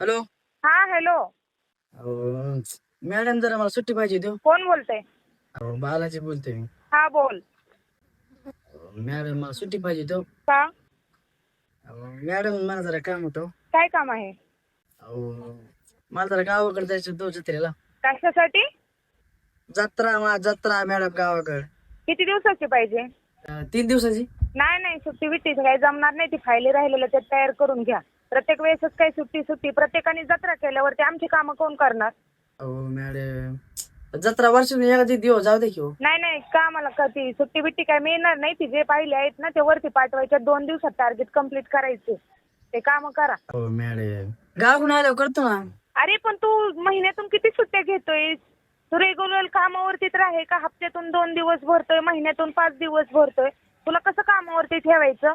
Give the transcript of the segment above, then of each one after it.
Hello. हा hello. अहो, madam जरा मला सुट्टी पाहिजे होती हो. कोण बोलतय? अहो, बालाजी बोलतोय मी. हा बोल. मॅडम मला सुट्टी पाहिजे होती हो. का? मॅडम मला जरा काम होतं हो. काय काम आहे? अहो, मला जरा गावाकडे जायचं होतं जत्रेला. कशासाठी? जत्रा मॅडम गावाकडे. किती दिवसाची पाहिजे? 3 दिवसाची. नाही नाही, सुट्टी बिट्टी काही जमणार नाही. ती फायली राहिलेलं ते तयार करून घ्या. प्रत्येक वेळेसच काही सुट्टी सुट्टी प्रत्येकाने जत्रा केल्यावरती आमची कामं कोण करणार? अहो मॅडम, जत्रा वर्षातून एखादी दिवस जाऊ दे की हो. नाही नाही, का मला कधी सुट्टी बिट्टी काय मिळणार नाही. ती जे पाहिले आहेत ना ते वरती पाठवायच्या 2 दिवसात टार्गेट कम्प्लीट करायचे. ते काम करा. अहो मॅडम, गावाकडून आल्यावर करतो ना. अरे पण तू महिन्यातून किती सुट्ट्या घेतोय? तू रेग्युलर कामावरती तर आहे का? हप्त्यातून 2 दिवस भरतोय, महिन्यातून 5 दिवस भरतोय. तुला कसं कामावरती ठेवायचं?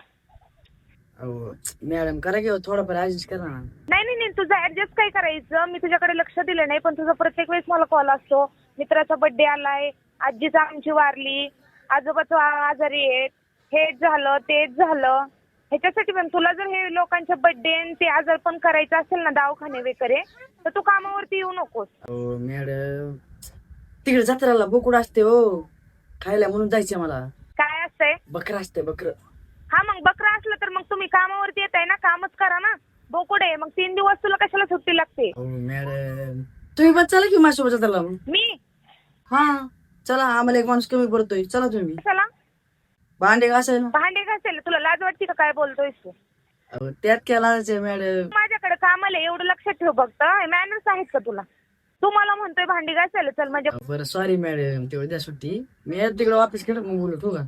अहो मॅडम, करा की हो, थोडंफार ऍडजस्ट करा ना. नाही नाही नाही, तुझं ऍडजस्ट काय करायचं? मी तुझ्याकडे लक्ष दिलं नाही, पण तुझा प्रत्येक वेळेस मला कॉल असतो. मित्राचा बर्थडे आलाय, आजीचा आमची वारली, आजोबाचं आजारी आहेत, हेच झालं तेच झालं. ह्याच्यासाठी पण तुला जर हे लोकांच्या बर्थडे ते आजार पण करायचं असेल ना, दवाखाने वगैरे, तर तू कामावरती येऊ नकोस. अहो मॅडम, तिकडे जत्रेला बोकुड असते हो खायला, म्हणून जायचं मला. काय असतंय? बकरा असते, बकर. हा मग बकरा असलं तर मग तुम्ही कामावरती येत आहे ना, कामच करा ना. बोकुड आहे मग 3 दिवस तुला कशाला सुट्टी लागते? अहो मॅडम, तुम्ही पण चला की माझ्यासोबत जत्रेला मग. मी हा, चला, आम्हाला एक माणूस कमी पडतोय, चला तुम्ही. कशाला? भांडे घासायला. भांडे घासायला तुला लाज वाटते का? काय बोलतोयस तू? अहो, त्यात काय लाजायचं मॅडम. माझ्याकडे कामाला आहे, एवढं लक्षात ठेव फक्त. मॅनर्स आहेत का तुला? तू मला म्हणतोय भांडी घासायला चल, म्हणजे बरं, सॉरी मॅडम, तेवढी द्या सुट्टी. मी तिकडे ऑफिस केलं, मग बोलू, ठेवू का?